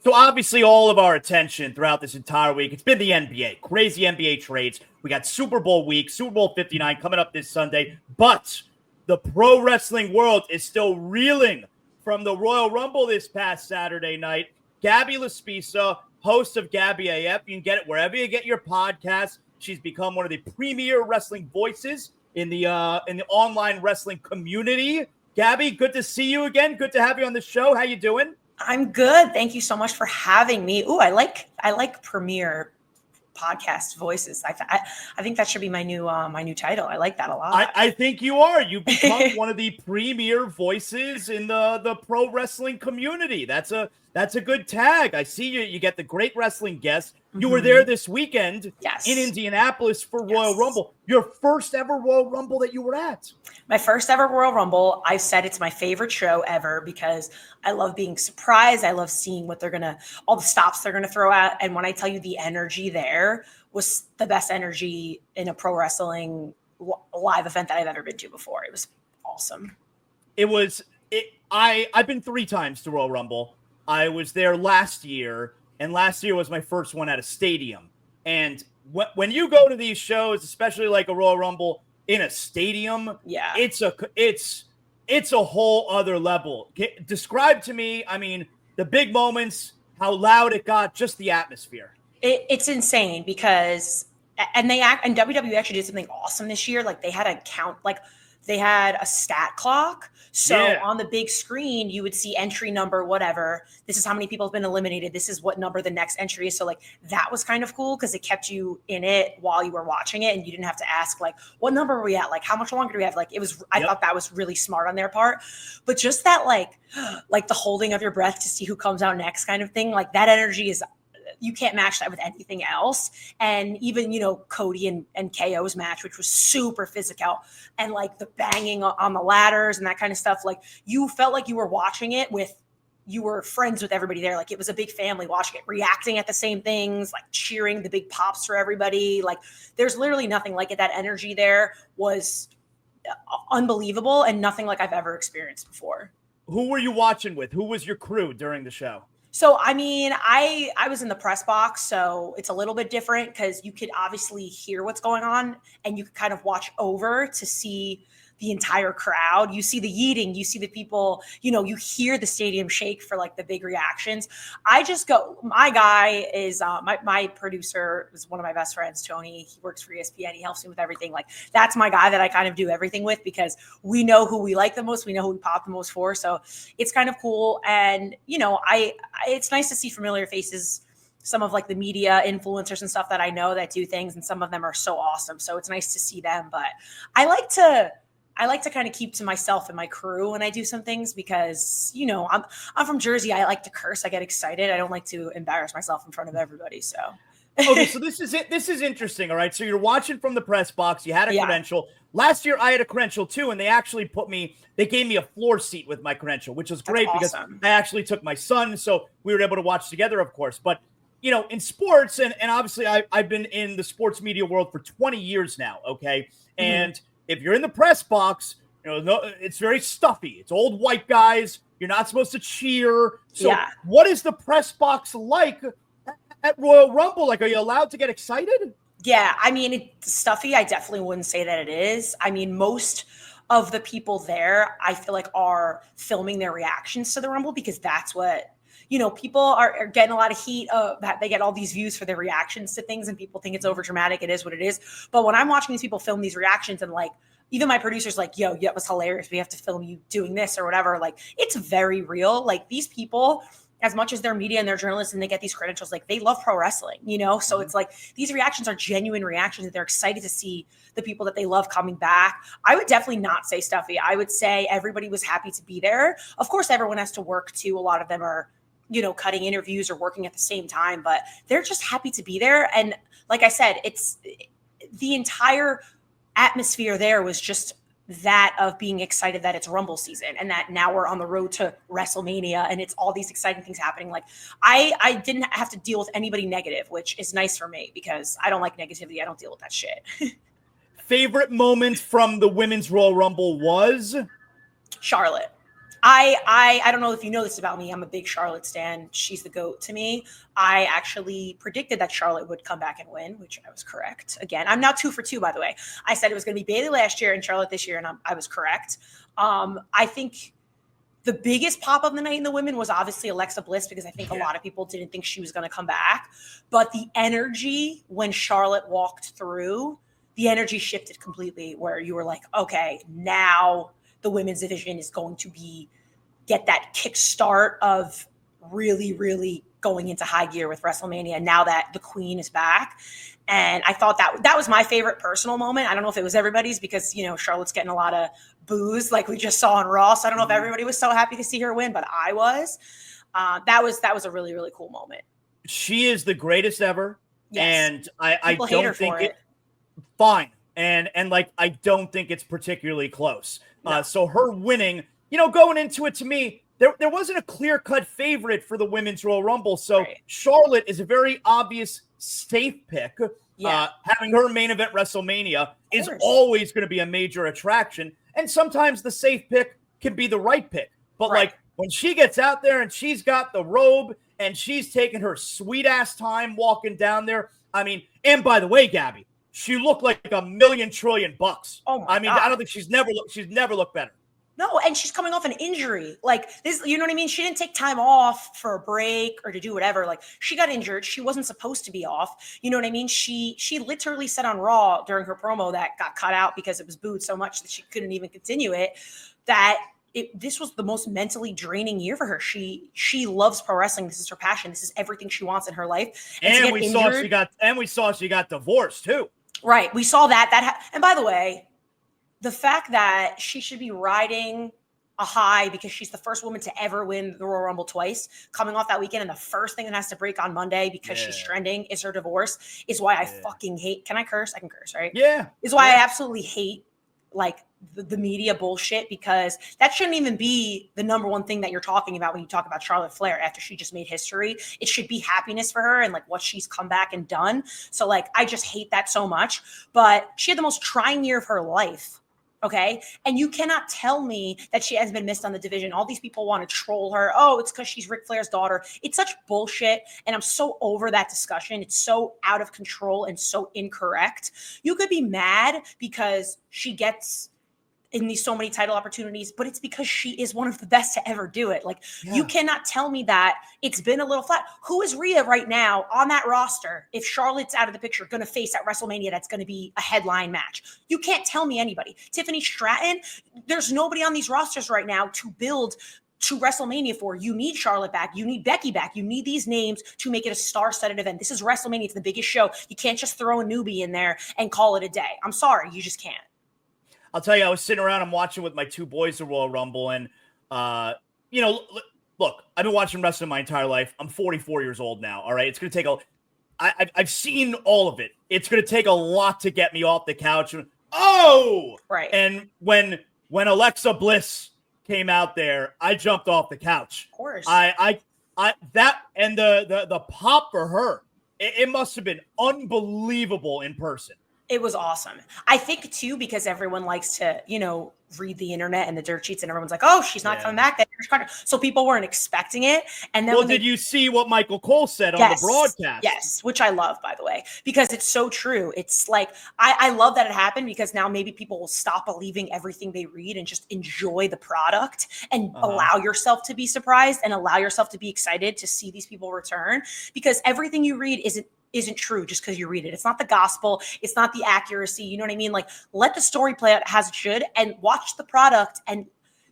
So obviously all of our attention throughout this entire week, it's been the NBA. Crazy NBA trades. We got Super Bowl week, Super Bowl 59 coming up this Sunday. But the pro wrestling world is still reeling from the Royal Rumble this past Saturday night. Gabby LaSpisa, host of Gabby AF. You can get it wherever you get your podcasts. She's become one of the premier wrestling voices in the online wrestling community. Gabby, good to see you again. Good to have you on the show. How you doing? I'm good. Thank you so much for having me. Ooh, I like premier podcast voices. I think that should be my new title. I like that a lot. I think you are. You become one of the premier voices in the pro wrestling community. That's a good tag. I see you. You get the great wrestling guests. You were there this weekend in Indianapolis for Royal Rumble. Your first ever Royal Rumble that you were at. My first ever Royal Rumble. I said it's my favorite show ever because I love being surprised. I love seeing all the stops they're going to throw out. And when I tell you the energy there was the best energy in a pro wrestling live event that I've ever been to before. It was awesome. I've been 3 times to Royal Rumble. I was there last year. And last year was my first one at a stadium. And when you go to these shows, especially like a Royal Rumble in a stadium, it's a whole other level. Describe to me, I mean, the big moments, how loud it got, just the atmosphere. It's insane because and WWE actually did something awesome this year. Like they had a stat clock. So on the big screen, you would see entry number, whatever. This is how many people have been eliminated. This is what number the next entry is. So like that was kind of cool because it kept you in it while you were watching it. And you didn't have to ask like, what number are we at? Like, how much longer do we have? Like I thought that was really smart on their part. But just that like the holding of your breath to see who comes out next kind of thing, like that energy is, you can't match that with anything else. And even, Cody and KO's match, which was super physical and like the banging on the ladders and that kind of stuff. Like you felt like you were watching it you were friends with everybody there. Like it was a big family watching it, reacting at the same things, like cheering the big pops for everybody. Like there's literally nothing like it. That energy there was unbelievable and nothing like I've ever experienced before. Who were you watching with? Who was your crew during the show? So, I mean, I was in the press box, so it's a little bit different because you could obviously hear what's going on and you could kind of watch over to see the entire crowd. You see the yeeting, you see the people, you hear the stadium shake for like the big reactions. My guy is my producer is one of my best friends, Tony. He works for ESPN. He helps me with everything. Like that's my guy that I kind of do everything with because we know who we like the most. We know who we pop the most for. So it's kind of cool. And, it's nice to see familiar faces, some of like the media influencers and stuff that I know that do things. And some of them are so awesome. So it's nice to see them. But I like to kind of keep to myself and my crew when I do some things because, I'm from Jersey. I like to curse. I get excited. I don't like to embarrass myself in front of everybody. So. Okay, so this is it. This is interesting. All right. So you're watching from the press box. You had a credential. Last year I had a credential too, and they actually they gave me a floor seat with my credential, which was great because I actually took my son. So we were able to watch together, of course. But in sports, and obviously I've been in the sports media world for 20 years now. Okay. And if you're in the press box, it's very stuffy. It's old white guys. You're not supposed to cheer. So what is the press box like at Royal Rumble? Like, are you allowed to get excited? Yeah, I mean, it's stuffy. I definitely wouldn't say that it is. I mean, most of the people there, I feel like, are filming their reactions to the Rumble because that's what, people are getting a lot of heat. They get all these views for their reactions to things and people think it's over dramatic. It is what it is. But when I'm watching these people film these reactions and like, even my producer's like, yo, that was hilarious. We have to film you doing this or whatever. Like, it's very real. Like these people, as much as they're media and they're journalists and they get these credentials, like they love pro wrestling, So it's like these reactions are genuine reactions and they're excited to see the people that they love coming back. I would definitely not say stuffy. I would say everybody was happy to be there. Of course, everyone has to work too. A lot of them are, cutting interviews or working at the same time, but they're just happy to be there. And like I said, it's the entire atmosphere there was just that of being excited that it's Rumble season and that now we're on the road to WrestleMania and it's all these exciting things happening. Like I didn't have to deal with anybody negative, which is nice for me because I don't like negativity. I don't deal with that shit. Favorite moment from the Women's Royal Rumble was? Charlotte. I don't know if you know this about me. I'm a big Charlotte stan. She's the GOAT to me. I actually predicted that Charlotte would come back and win, which I was correct. Again, I'm now 2 for 2, by the way. I said it was going to be Bayley last year and Charlotte this year, and I was correct. I think the biggest pop of the night in the women was obviously Alexa Bliss, because I think a lot of people didn't think she was going to come back. But the energy when Charlotte walked through, the energy shifted completely, where you were like, okay, now the women's division is going to get that kickstart of really, really going into high gear with WrestleMania now that the Queen is back. And I thought that was my favorite personal moment. I don't know if it was everybody's, because, Charlotte's getting a lot of boos like we just saw on Raw. So I don't know if everybody was so happy to see her win, but I was. That was a really, really cool moment. She is the greatest ever. Yes. And I don't think it fine. And like, I don't think it's particularly close. No. So her winning, going into it, to me, there wasn't a clear-cut favorite for the Women's Royal Rumble. So Charlotte is a very obvious safe pick. Yeah. Having her main event WrestleMania is always going to be a major attraction. And sometimes the safe pick can be the right pick. But like, when she gets out there and she's got the robe and she's taking her sweet-ass time walking down there, I mean, and by the way, Gabby, she looked like $1 trillion bucks. Oh my God. I don't think she's never looked better. No, and she's coming off an injury. Like this, you know what I mean? She didn't take time off for a break or to do whatever. Like, she got injured. She wasn't supposed to be off. You know what I mean? She literally said on Raw during her promo that got cut out because it was booed so much that she couldn't even continue it, that this was the most mentally draining year for her. She loves pro wrestling. This is her passion. This is everything she wants in her life. And we saw she got divorced too. Right. We saw that. And by the way, the fact that she should be riding a high because she's the first woman to ever win the Royal Rumble twice, coming off that weekend, and the first thing that has to break on Monday because she's trending is her divorce, is why I fucking hate. Can I curse? I can curse, right? Yeah. Is why I absolutely hate like the media bullshit, because that shouldn't even be the number one thing that you're talking about when you talk about Charlotte Flair after she just made history. It should be happiness for her and like what she's come back and done. So like, I just hate that so much. But she had the most trying year of her life. Okay. And you cannot tell me that she has been missed on the division. All these people want to troll her. Oh, it's because she's Ric Flair's daughter. It's such bullshit. And I'm so over that discussion. It's so out of control and so incorrect. You could be mad because she gets in these so many title opportunities, but it's because she is one of the best to ever do it. Like, you cannot tell me that it's been a little flat. Who is Rhea right now on that roster? If Charlotte's out of the picture, going to face at WrestleMania, that's going to be a headline match. You can't tell me anybody. Tiffany Stratton, there's nobody on these rosters right now to build to WrestleMania for. You need Charlotte back. You need Becky back. You need these names to make it a star-studded event. This is WrestleMania. It's the biggest show. You can't just throw a newbie in there and call it a day. I'm sorry. You just can't. I'll tell you, I was sitting around, I'm watching with my two boys the Royal Rumble, and, look, I've been watching wrestling my entire life. I'm 44 years old now, all right? It's going to take I've seen all of it. It's going to take a lot to get me off the couch. Right. And when Alexa Bliss came out there, I jumped off the couch. Of course. That and the pop for her, it must have been unbelievable in person. It was awesome. I think, too, because everyone likes to, read the internet and the dirt sheets, and everyone's like, oh, she's not coming back. So people weren't expecting it. And then did you see what Michael Cole said on the broadcast? Yes, which I love, by the way, because it's so true. It's like, I love that it happened, because now maybe people will stop believing everything they read and just enjoy the product and allow yourself to be surprised and allow yourself to be excited to see these people return, because everything you read isn't true just because you read it. It's not the gospel. It's not the accuracy. You know what I mean? Like, let the story play out as it should and watch the product. And,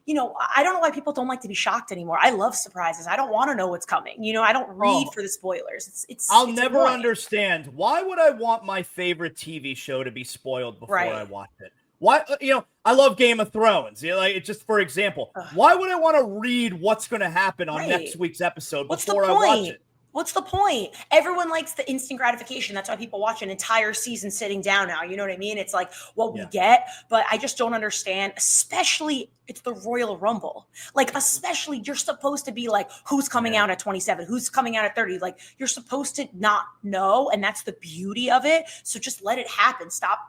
I don't know why people don't like to be shocked anymore. I love surprises. I don't want to know what's coming. I don't read for the spoilers. I'll never understand. Why would I want my favorite TV show to be spoiled before I watch it? Why, I love Game of Thrones. It's just, for example, why would I want to read what's going to happen on next week's episode before I watch it? What's the point? Everyone likes the instant gratification. That's why people watch an entire season sitting down now. You know what I mean? It's like what we get, but I just don't understand, especially it's the Royal Rumble. Like, especially you're supposed to be like, who's coming out at 27? Who's coming out at 30? Like, you're supposed to not know. And that's the beauty of it. So just let it happen. Stop,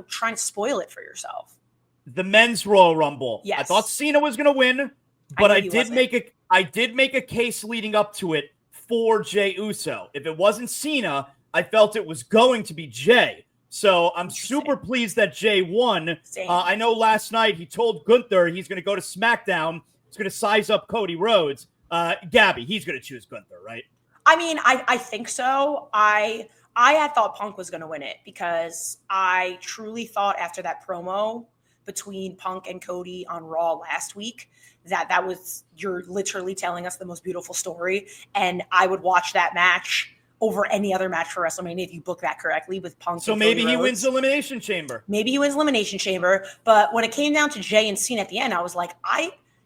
trying to spoil it for yourself. The men's Royal Rumble. Yes. I thought Cena was going to win. But I did make a case leading up to it for Jey Uso. If it wasn't Cena, I felt it was going to be Jey. So I'm super pleased that Jey won. I know last night he told Gunther he's going to go to SmackDown. He's going to size up Cody Rhodes. Gabby, he's going to choose Gunther, right? I mean, I think so. I had thought Punk was going to win it because I truly thought after that promo between Punk and Cody on Raw last week that was, you're literally telling us the most beautiful story. And I would watch that match over any other match for WrestleMania if you book that correctly with Punk. So maybe he wins Elimination Chamber. Maybe he wins Elimination Chamber. But when it came down to Jey and Cena at the end, I was like,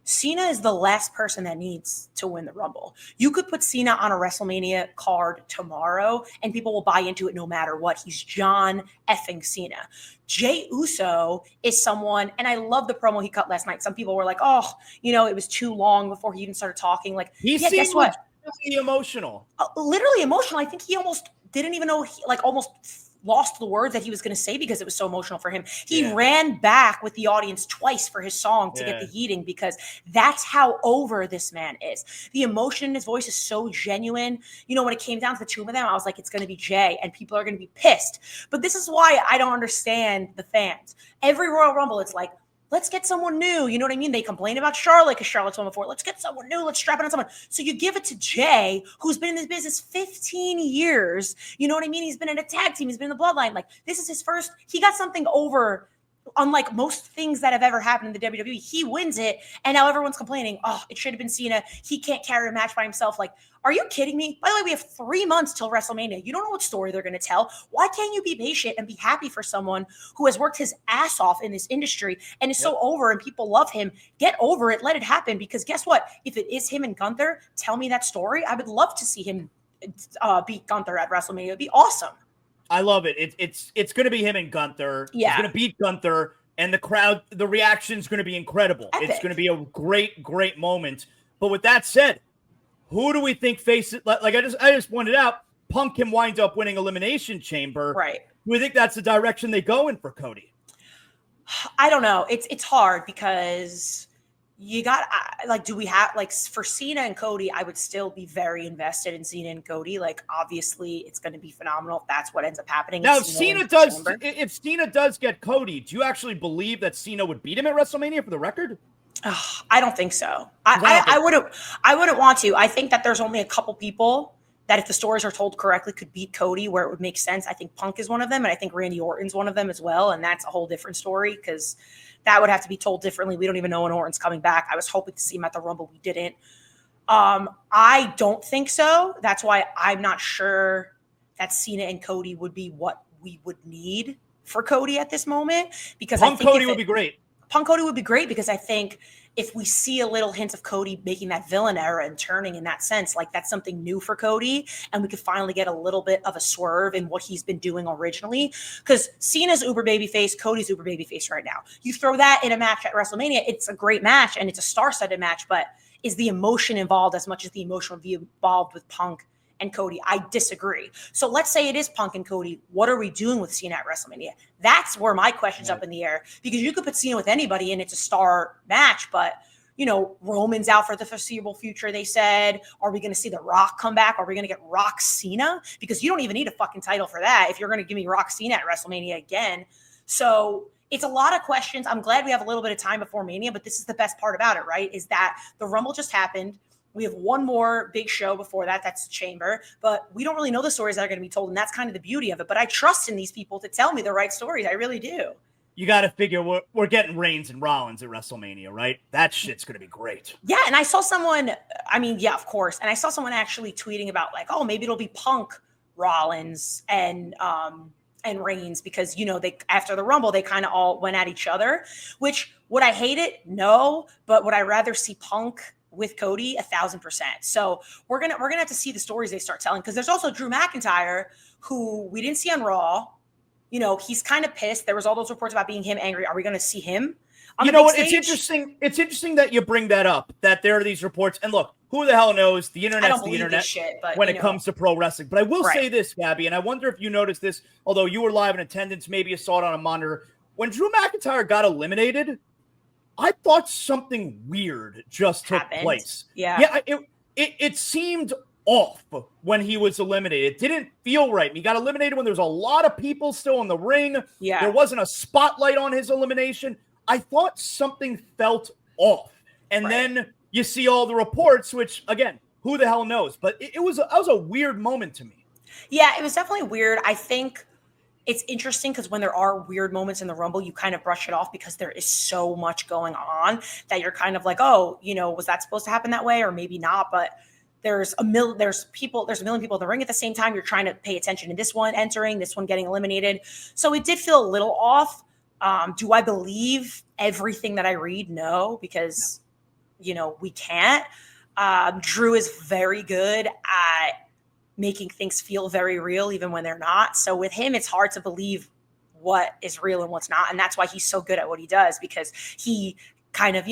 Cena is the last person that needs to win the Rumble. You could put Cena on a WrestleMania card tomorrow and people will buy into it no matter what. He's John effing Cena. Jey Uso is someone, and I love the promo he cut last night. Some people were like, oh, it was too long before he even started talking. Like, guess what? Really emotional. Literally emotional. I think he almost didn't even know, almost lost the words that he was going to say because it was so emotional for him. He ran back with the audience twice for his song to get the heating because that's how over this man is. The emotion in his voice is so genuine. When it came down to the two of them, I was like, it's going to be Jey and people are going to be pissed. But this is why I don't understand the fans. Every Royal Rumble, it's like, let's get someone new. You know what I mean? They complain about Charlotte because Charlotte's won before. Let's get someone new. Let's strap it on someone. So you give it to Jey, who's been in this business 15 years. You know what I mean? He's been in a tag team. He's been in the bloodline. Like, this is his first. He got something over, unlike most things that have ever happened in the WWE. He wins it, and now everyone's complaining, oh, it should have been Cena. He can't carry a match by himself. Like, are you kidding me? By the way, we have 3 months till WrestleMania. You don't know what story they're going to tell. Why can't you be patient and be happy for someone who has worked his ass off in this industry and is so over and people love him? Get over it. Let it happen. Because guess what? If it is him and Gunther, tell me that story. I would love to see him beat Gunther at WrestleMania. It'd be awesome. I love it. It's going to be him and Gunther. Yeah. He's going to beat Gunther, and the crowd, the reaction is going to be incredible. Epic. It's going to be a great, great moment. But with that said, who do we think faces? Like I just pointed out, Punk can wind up winning Elimination Chamber. Right. Do we think that's the direction they go in for Cody? I don't know. It's hard because you got do we have for Cena and Cody? I would still be very invested in Cena and Cody. Like, obviously, it's going to be phenomenal if that's what ends up happening. Now, if Cena does get Cody, do you actually believe that Cena would beat him at WrestleMania for the record? I don't think so. I wouldn't want to. I think that there's only a couple people that, if the stories are told correctly, could beat Cody where it would make sense. I think Punk is one of them, and I think Randy Orton's one of them as well. And that's a whole different story because that would have to be told differently. We don't even know when Orton's coming back. I was hoping to see him at the Rumble. We didn't. I don't think so. That's why I'm not sure that Cena and Cody would be what we would need for Cody at this moment. Because Punk Cody would be great. Punk Cody would be great because I think if we see a little hint of Cody making that villain era and turning in that sense, like that's something new for Cody, and we could finally get a little bit of a swerve in what he's been doing originally. Because Cena's uber babyface, Cody's uber babyface right now. You throw that in a match at WrestleMania, it's a great match and it's a star-studded match, but is the emotion involved as much as the emotion would be involved with Punk and Cody? I disagree. So let's say it is Punk and Cody. What are we doing with Cena at WrestleMania? That's where my question's up in the air, because you could put Cena with anybody and it's a star match, but Roman's out for the foreseeable future, they said. Are we going to see The Rock come back? Are we going to get Rock Cena? Because you don't even need a fucking title for that if you're going to give me Rock Cena at WrestleMania again. So it's a lot of questions. I'm glad we have a little bit of time before Mania, but this is the best part about it, right? Is that the Rumble just happened. We have one more big show before that. That's the Chamber. But we don't really know the stories that are going to be told, and that's kind of the beauty of it. But I trust in these people to tell me the right stories. I really do. You got to figure we're getting Reigns and Rollins at WrestleMania, right? That shit's going to be great. Yeah, and I saw someone, of course. And I saw someone actually tweeting about maybe it'll be Punk, Rollins, and Reigns, because, they after the Rumble, they kind of all went at each other, which would I hate it? No. But would I rather see Punk with Cody? 1,000%. So we're gonna have to see the stories they start telling, because there's also Drew McIntyre, who we didn't see on Raw. He's kind of pissed. There was all those reports about being him angry. Are we going to see him on the big stage? It's interesting that you bring that up, that there are these reports. And look, who the hell knows? The internet's the internet when it comes to pro wrestling. But I will say this, Gabby, and I wonder if you noticed this, although you were live in attendance, maybe you saw it on a monitor. When Drew McIntyre got eliminated, I thought something weird just took place. Yeah. It seemed off when he was eliminated. It didn't feel right. He got eliminated when there was a lot of people still in the ring. Yeah. There wasn't a spotlight on his elimination. I thought something felt off. And then you see all the reports, which, again, who the hell knows? But it was a weird moment to me. Yeah, it was definitely weird. I think it's interesting because when there are weird moments in the Rumble, you kind of brush it off because there is so much going on that you're kind of like, oh, was that supposed to happen that way? Or maybe not. But there's a million people in the ring at the same time. You're trying to pay attention to this one entering, this one getting eliminated. So it did feel a little off. Do I believe everything that I read? No, because, we can't. Drew is very good at making things feel very real, even when they're not. So with him, it's hard to believe what is real and what's not. And that's why he's so good at what he does, because he kind of,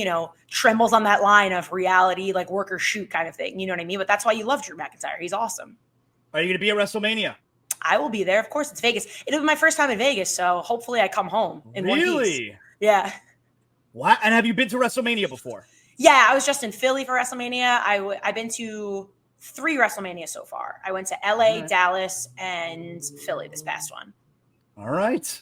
trembles on that line of reality, like work or shoot kind of thing. You know what I mean? But that's why you love Drew McIntyre. He's awesome. Are you going to be at WrestleMania? I will be there. Of course, it's Vegas. It'll be my first time in Vegas, so hopefully I come home in one piece. Really? Yeah. What? And have you been to WrestleMania before? Yeah, I was just in Philly for WrestleMania. I've been to 3 WrestleMania so far. I went to LA, Dallas, and Philly this past one. All right.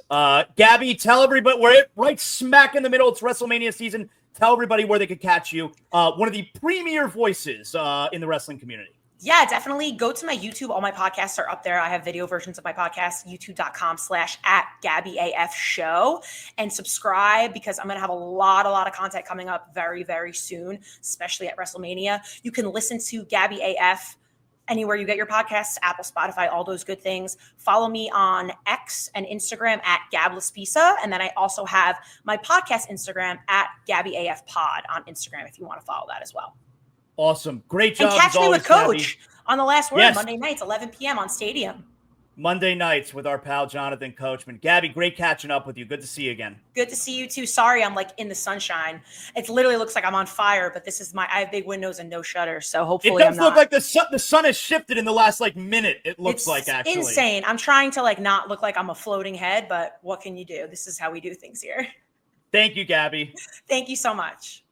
Gabby, tell everybody, we're right smack in the middle. It's WrestleMania season. Tell everybody where they could catch you. One of the premier voices in the wrestling community. Yeah, definitely. Go to my YouTube. All my podcasts are up there. I have video versions of my podcast, youtube.com/@GabbyAFshow, and subscribe because I'm going to have a lot of content coming up very, very soon, especially at WrestleMania. You can listen to Gabby AF anywhere you get your podcasts, Apple, Spotify, all those good things. Follow me on X and Instagram at Gabby LaSpisa. And then I also have my podcast Instagram at Gabby AF Pod on Instagram if you want to follow that as well. Awesome. Great job. And catch me with Coach on The Last Word, Yes. Monday nights, 11 p.m. on Stadium. Monday nights with our pal Jonathan Coachman. Gabby, great catching up with you. Good to see you again. Good to see you too. Sorry, I'm in the sunshine. It literally looks like I'm on fire, but I have big windows and no shutters, so hopefully it does look like the sun has shifted in the last minute. It looks like actually insane. I'm trying to not look like I'm a floating head, but what can you do? This is how we do things here. Thank you, Gabby. Thank you so much.